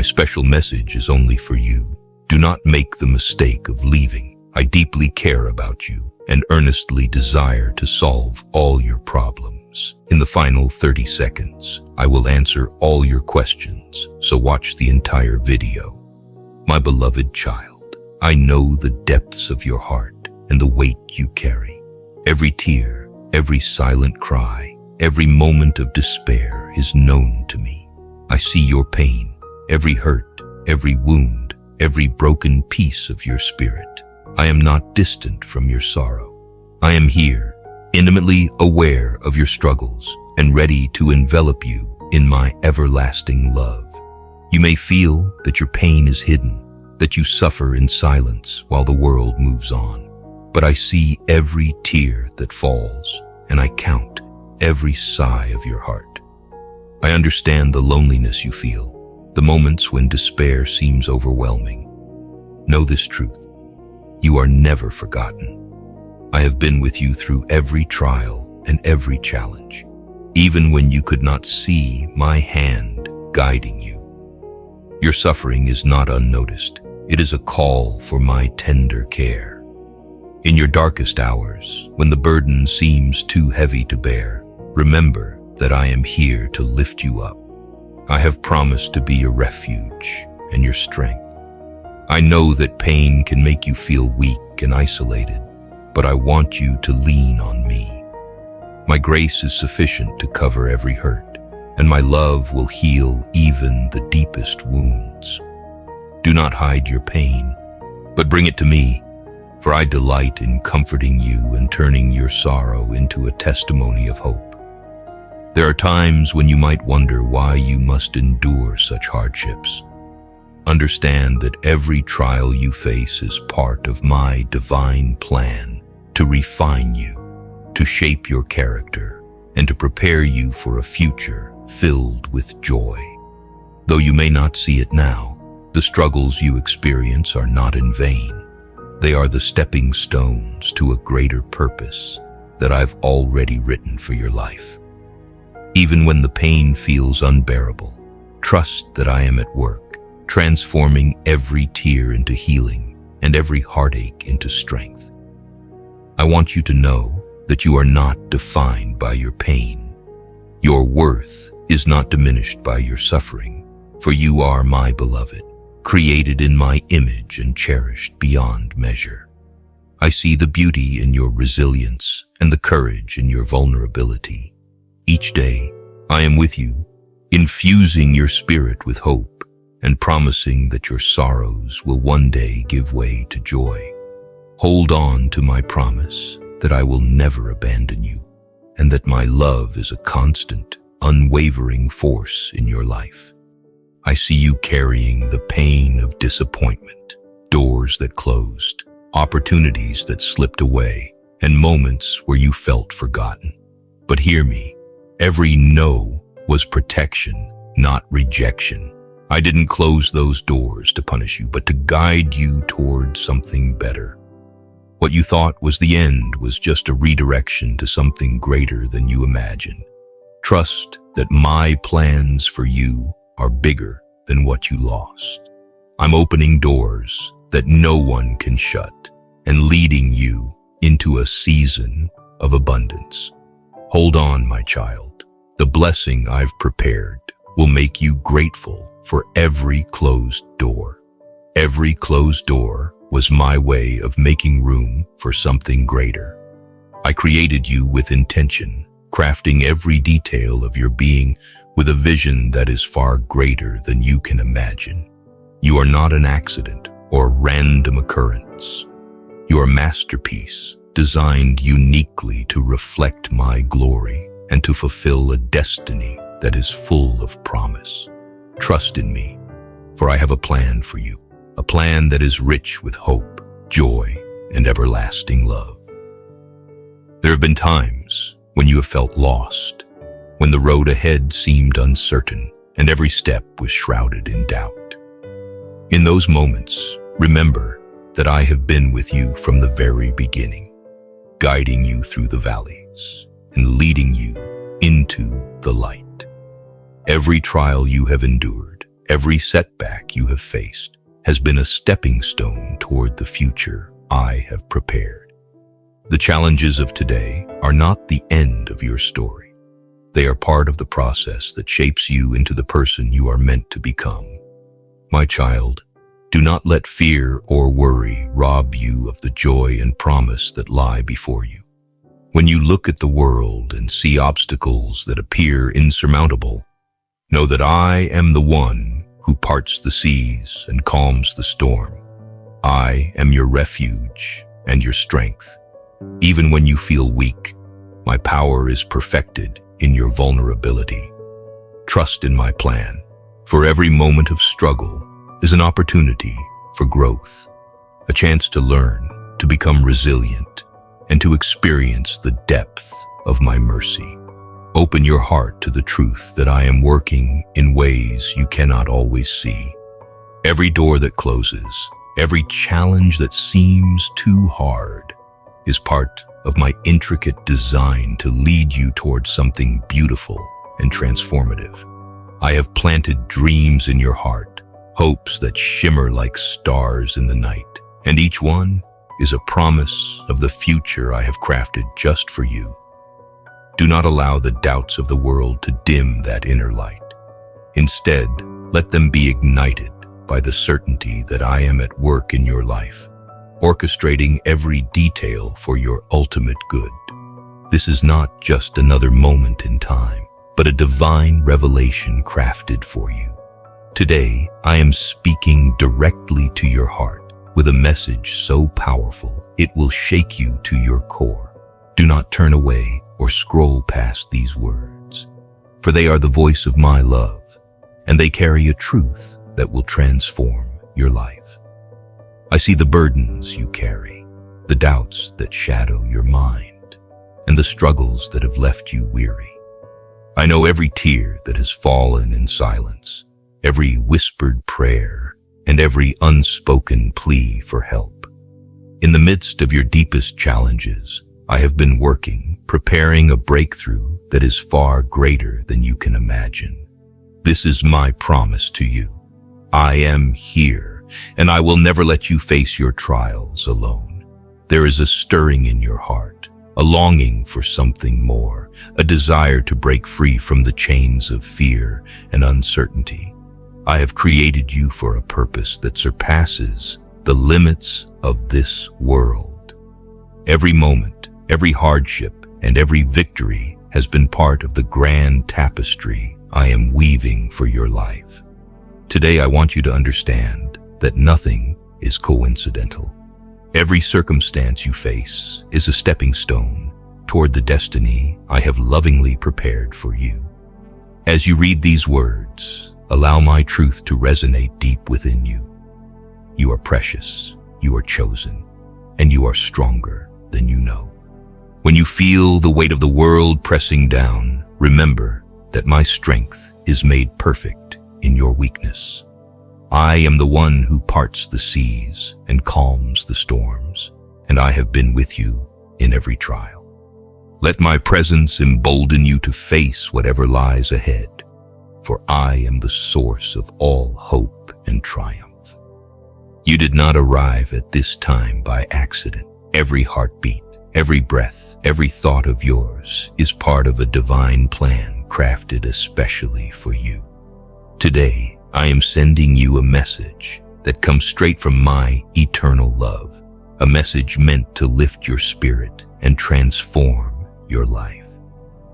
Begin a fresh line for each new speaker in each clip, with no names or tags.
My special message is only for you. Do not make the mistake of leaving. I deeply care about you and earnestly desire to solve all your problems. In the final 30 seconds, I will answer all your questions, so watch the entire video. My beloved child, I know the depths of your heart and the weight you carry. Every tear, every silent cry, every moment of despair is known to me. I see your pain, every hurt, every wound, every broken piece of your spirit. I am not distant from your sorrow. I am here, intimately aware of your struggles and ready to envelop you in my everlasting love. You may feel that your pain is hidden, that you suffer in silence while the world moves on. But I see every tear that falls, and I count every sigh of your heart. I understand the loneliness you feel, the moments when despair seems overwhelming. Know this truth: you are never forgotten. I have been with you through every trial and every challenge, even when you could not see my hand guiding you. Your suffering is not unnoticed. It is a call for my tender care. In your darkest hours, when the burden seems too heavy to bear, remember that I am here to lift you up. I have promised to be your refuge and your strength. I know that pain can make you feel weak and isolated, but I want you to lean on me. My grace is sufficient to cover every hurt, and my love will heal even the deepest wounds. Do not hide your pain, but bring it to me, for I delight in comforting you and turning your sorrow into a testimony of hope. There are times when you might wonder why you must endure such hardships. Understand that every trial you face is part of my divine plan to refine you, to shape your character, and to prepare you for a future filled with joy. Though you may not see it now, the struggles you experience are not in vain. They are the stepping stones to a greater purpose that I've already written for your life. Even when the pain feels unbearable, trust that I am at work, transforming every tear into healing and every heartache into strength. I want you to know that you are not defined by your pain. Your worth is not diminished by your suffering, for you are my beloved, created in my image and cherished beyond measure. I see the beauty in your resilience and the courage in your vulnerability. Each day, I am with you, infusing your spirit with hope and promising that your sorrows will one day give way to joy. Hold on to my promise that I will never abandon you, and that my love is a constant, unwavering force in your life. I see you carrying the pain of disappointment, doors that closed, opportunities that slipped away, and moments where you felt forgotten. But hear me, every no was protection, not rejection. I didn't close those doors to punish you, but to guide you toward something better. What you thought was the end was just a redirection to something greater than you imagined. Trust that my plans for you are bigger than what you lost. I'm opening doors that no one can shut and leading you into a season of abundance. Hold on, my child. The blessing I've prepared will make you grateful for every closed door. Every closed door was my way of making room for something greater. I created you with intention, crafting every detail of your being with a vision that is far greater than you can imagine. You are not an accident or random occurrence. You are a masterpiece, designed uniquely to reflect my glory and to fulfill a destiny that is full of promise. Trust in me, for I have a plan for you, a plan that is rich with hope, joy, and everlasting love. There have been times when you have felt lost, when the road ahead seemed uncertain and every step was shrouded in doubt. In those moments, remember that I have been with you from the very beginning, guiding you through the valleys and leading you into the light. Every trial you have endured, Every setback you have faced has been a stepping stone toward the future I have prepared. The challenges of today are not the end of your story. They are part of the process that shapes you into the person you are meant to become. My child, do not let fear or worry rob you of the joy and promise that lie before you. When you look at the world and see obstacles that appear insurmountable, know that I am the one who parts the seas and calms the storm. I am your refuge and your strength. Even when you feel weak, my power is perfected in your vulnerability. Trust in my plan, for every moment of struggle is an opportunity for growth, a chance to learn, to become resilient, and to experience the depth of my mercy. Open your heart to the truth that I am working in ways you cannot always see. Every door that closes, every challenge that seems too hard, is part of my intricate design to lead you towards something beautiful and transformative. I have planted dreams in your heart, hopes that shimmer like stars in the night, and each one is a promise of the future I have crafted just for you. Do not allow the doubts of the world to dim that inner light. Instead, let them be ignited by the certainty that I am at work in your life, orchestrating every detail for your ultimate good. This is not just another moment in time, but a divine revelation crafted for you. Today, I am speaking directly to your heart with a message so powerful it will shake you to your core. Do not turn away or scroll past these words, for they are the voice of my love, and they carry a truth that will transform your life. I see the burdens you carry, the doubts that shadow your mind, and the struggles that have left you weary. I know every tear that has fallen in silence, every whispered prayer, and every unspoken plea for help. In the midst of your deepest challenges, I have been working, preparing a breakthrough that is far greater than you can imagine. This is my promise to you. I am here, and I will never let you face your trials alone. There is a stirring in your heart, a longing for something more, a desire to break free from the chains of fear and uncertainty. I have created you for a purpose that surpasses the limits of this world. Every moment, every hardship, and every victory has been part of the grand tapestry I am weaving for your life. Today, I want you to understand that nothing is coincidental. Every circumstance you face is a stepping stone toward the destiny I have lovingly prepared for you. As you read these words, allow my truth to resonate deep within you. You are precious, you are chosen, and you are stronger than you know. When you feel the weight of the world pressing down, remember that my strength is made perfect in your weakness. I am the one who parts the seas and calms the storms, and I have been with you in every trial. Let my presence embolden you to face whatever lies ahead, for I am the source of all hope and triumph. You did not arrive at this time by accident. Every heartbeat, every breath, every thought of yours is part of a divine plan crafted especially for you. Today, I am sending you a message that comes straight from my eternal love, a message meant to lift your spirit and transform your life.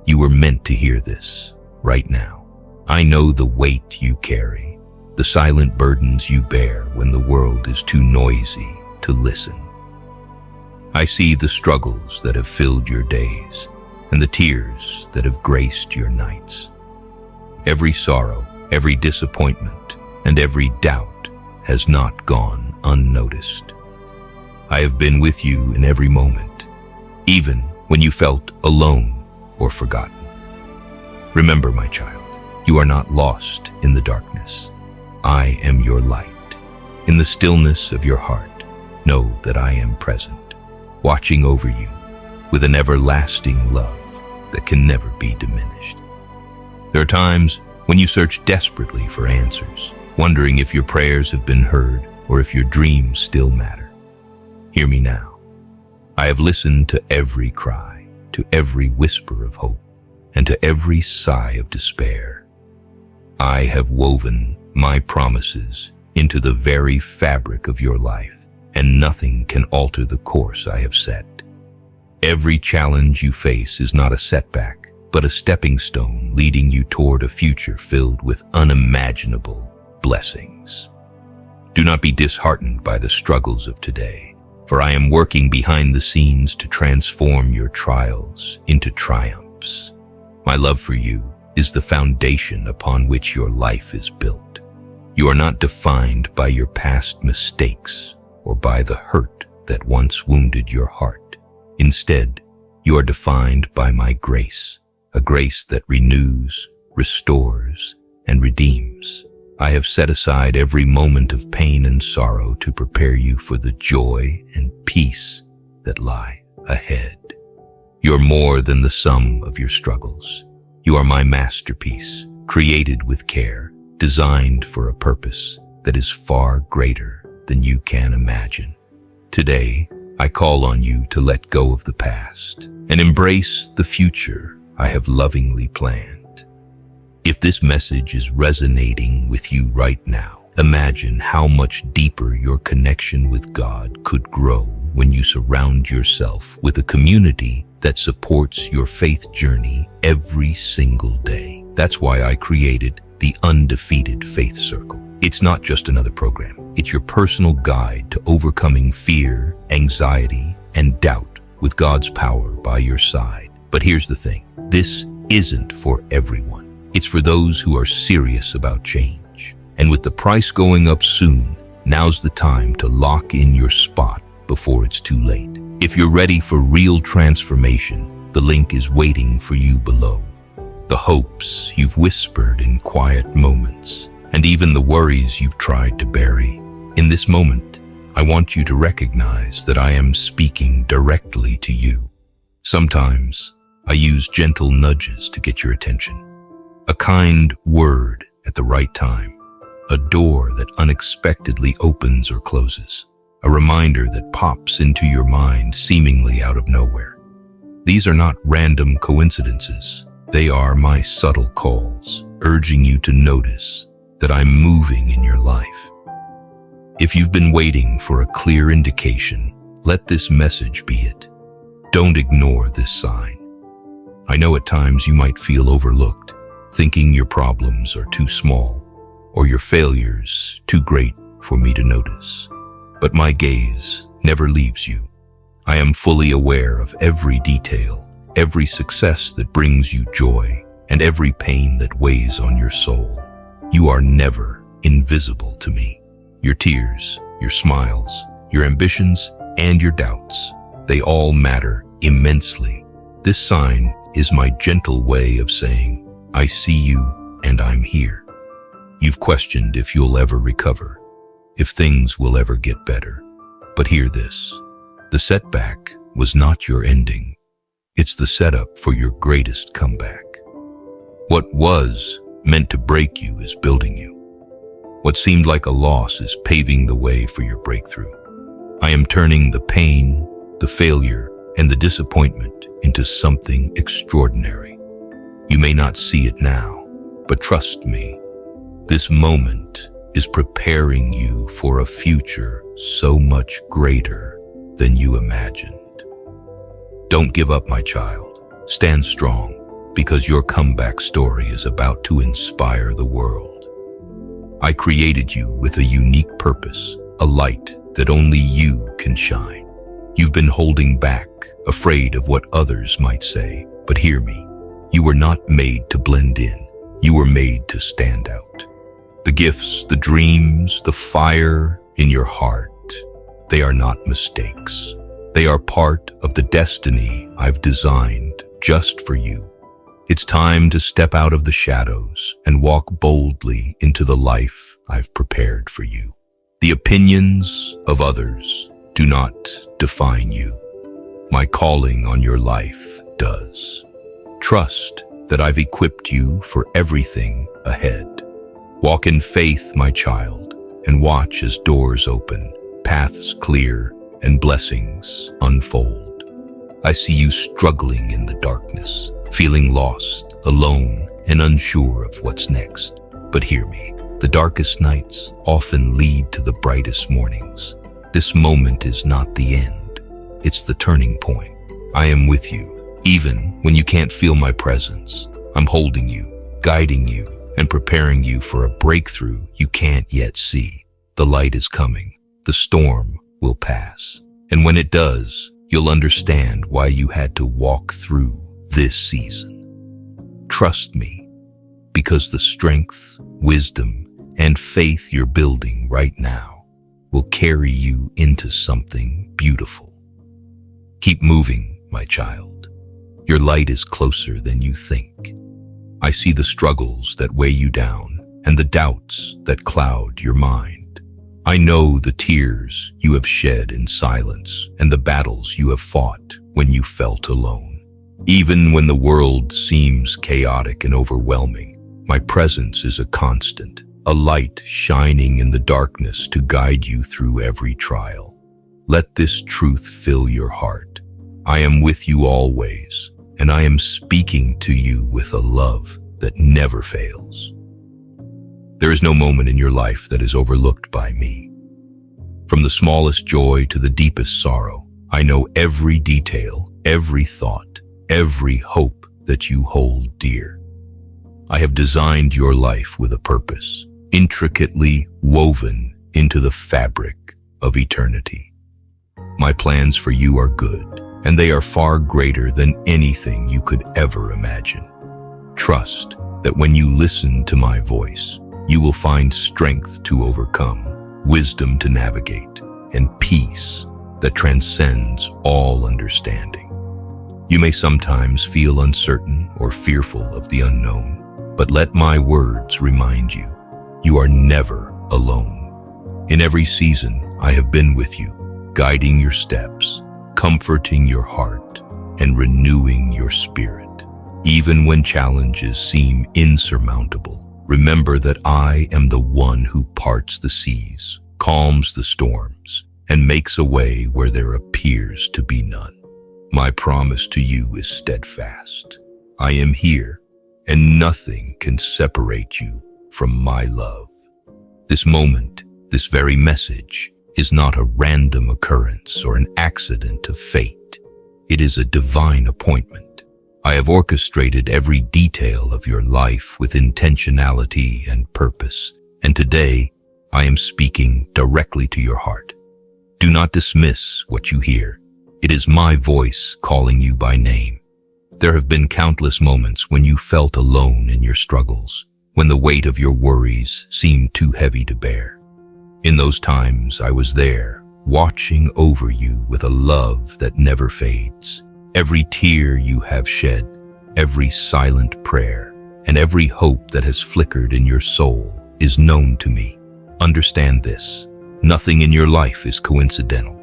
You were meant to hear this right now. I know the weight you carry, the silent burdens you bear when the world is too noisy to listen. I see the struggles that have filled your days and the tears that have graced your nights. Every sorrow, every disappointment, and every doubt has not gone unnoticed. I have been with you in every moment, even when you felt alone or forgotten. Remember, my child, you are not lost in the darkness. I am your light. In the stillness of your heart, know that I am present, watching over you with an everlasting love that can never be diminished. There are times when you search desperately for answers, wondering if your prayers have been heard or if your dreams still matter. Hear me now. I have listened to every cry, to every whisper of hope, and to every sigh of despair. I have woven my promises into the very fabric of your life, and nothing can alter the course I have set. Every challenge you face is not a setback, but a stepping stone leading you toward a future filled with unimaginable blessings. Do not be disheartened by the struggles of today, for I am working behind the scenes to transform your trials into triumphs. My love for you is the foundation upon which your life is built. You are not defined by your past mistakes or by the hurt that once wounded your heart. Instead, you are defined by my grace, a grace that renews, restores, and redeems. I have set aside every moment of pain and sorrow to prepare you for the joy and peace that lie ahead. You're more than the sum of your struggles. You are my masterpiece, created with care, designed for a purpose that is far greater than you can imagine. Today, I call on you to let go of the past and embrace the future I have lovingly planned. If this message is resonating with you right now, imagine how much deeper your connection with God could grow when you surround yourself with a community that supports your faith journey every single day. That's why I created the Undefeated Faith Circle. It's not just another program. It's your personal guide to overcoming fear, anxiety, and doubt with God's power by your side. But here's the thing. This isn't for everyone. It's for those who are serious about change. And with the price going up soon, now's the time to lock in your spot before it's too late. If you're ready for real transformation, the link is waiting for you below. The hopes you've whispered in quiet moments, and even the worries you've tried to bury. In this moment, I want you to recognize that I am speaking directly to you. Sometimes, I use gentle nudges to get your attention. A kind word at the right time. A door that unexpectedly opens or closes. A reminder that pops into your mind seemingly out of nowhere. These are not random coincidences. They are my subtle calls, urging you to notice that I'm moving in your life. If you've been waiting for a clear indication, let this message be it. Don't ignore this sign. I know at times you might feel overlooked, thinking your problems are too small or your failures too great for me to notice. But my gaze never leaves you. I am fully aware of every detail, every success that brings you joy, and every pain that weighs on your soul. You are never invisible to me. Your tears, your smiles, your ambitions, and your doubts, they all matter immensely. This sign is my gentle way of saying, I see you and I'm here. You've questioned if you'll ever recover, if things will ever get better. But hear this, the setback was not your ending. It's the setup for your greatest comeback. What was meant to break you is building you. What seemed like a loss is paving the way for your breakthrough. I am turning the pain, the failure, and the disappointment into something extraordinary. You may not see it now, but trust me, this moment is preparing you for a future so much greater than you imagined. Don't give up, my child. Stand strong, because your comeback story is about to inspire the world. I created you with a unique purpose, a light that only you can shine. You've been holding back, afraid of what others might say, but hear me. You were not made to blend in. You were made to stand out. The gifts, the dreams, the fire in your heart, they are not mistakes. They are part of the destiny I've designed just for you. It's time to step out of the shadows and walk boldly into the life I've prepared for you. The opinions of others do not define you. My calling on your life does. Trust that I've equipped you for everything ahead. Walk in faith, my child, and watch as doors open, paths clear, and blessings unfold. I see you struggling in the darkness, feeling lost, alone, and unsure of what's next. But hear me, the darkest nights often lead to the brightest mornings. This moment is not the end. It's the turning point. I am with you, even when you can't feel my presence. I'm holding you, guiding you, and preparing you for a breakthrough you can't yet see. The light is coming. The storm will pass. And when it does, you'll understand why you had to walk through this season. Trust me, because the strength, wisdom, and faith you're building right now will carry you into something beautiful. Keep moving, my child. Your light is closer than you think. I see the struggles that weigh you down and the doubts that cloud your mind. I know the tears you have shed in silence and the battles you have fought when you felt alone. Even when the world seems chaotic and overwhelming, my presence is a constant, a light shining in the darkness to guide you through every trial. Let this truth fill your heart. I am with you always, and I am speaking to you with a love that never fails. There is no moment in your life that is overlooked by me. From the smallest joy to the deepest sorrow, I know every detail, every thought, every hope that you hold dear. I have designed your life with a purpose, intricately woven into the fabric of eternity. My plans for you are good, and they are far greater than anything you could ever imagine. Trust that when you listen to my voice, you will find strength to overcome, wisdom to navigate, and peace that transcends all understanding. You may sometimes feel uncertain or fearful of the unknown, but let my words remind you, you are never alone. In every season, I have been with you, guiding your steps, comforting your heart, and renewing your spirit. Even when challenges seem insurmountable, remember that I am the one who parts the seas, calms the storms, and makes a way where there appears to be none. My promise to you is steadfast. I am here, and nothing can separate you from my love. This moment, this very message, is not a random occurrence or an accident of fate. It is a divine appointment. I have orchestrated every detail of your life with intentionality and purpose, and today I am speaking directly to your heart. Do not dismiss what you hear. It is my voice calling you by name. There have been countless moments when you felt alone in your struggles, when the weight of your worries seemed too heavy to bear. In those times, I was there, watching over you with a love that never fades. Every tear you have shed, every silent prayer, and every hope that has flickered in your soul is known to me. Understand this, nothing in your life is coincidental.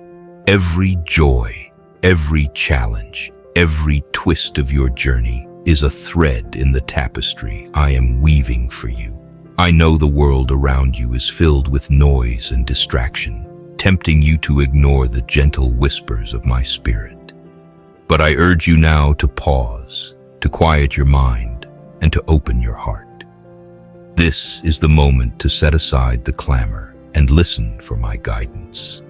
Every joy, every challenge, every twist of your journey is a thread in the tapestry I am weaving for you. I know the world around you is filled with noise and distraction, tempting you to ignore the gentle whispers of my spirit. But I urge you now to pause, to quiet your mind, and to open your heart. This is the moment to set aside the clamor and listen for my guidance.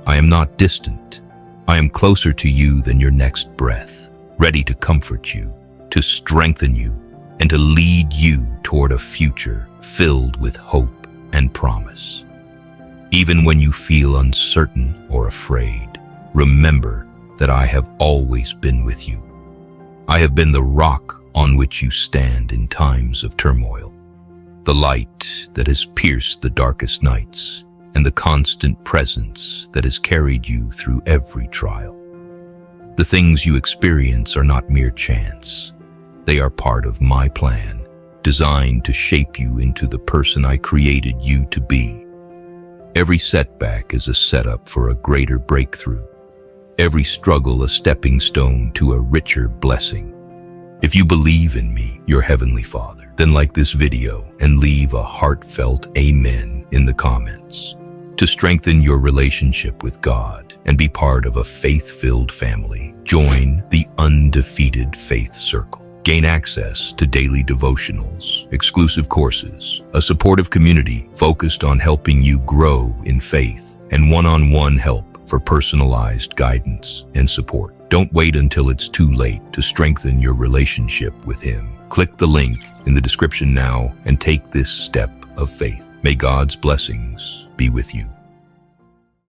I am not distant. I am closer to you than your next breath, ready to comfort you, to strengthen you, and to lead you toward a future filled with hope and promise. Even when you feel uncertain or afraid, remember that I have always been with you. I have been the rock on which you stand in times of turmoil, the light that has pierced the darkest nights, and the constant presence that has carried you through every trial. The things you experience are not mere chance. They are part of my plan, designed to shape you into the person I created you to be. Every setback is a setup for a greater breakthrough. Every struggle a stepping stone to a richer blessing. If you believe in me, your Heavenly Father, then like this video and leave a heartfelt amen in the comments. To strengthen your relationship with God and be part of a faith-filled family, join the Undefeated Faith Circle. Gain access to daily devotionals, exclusive courses, a supportive community focused on helping you grow in faith, and one-on-one help for personalized guidance and support. Don't wait until it's too late to strengthen your relationship with Him. Click the link in the description now and take this step of faith. May God's blessings be with you.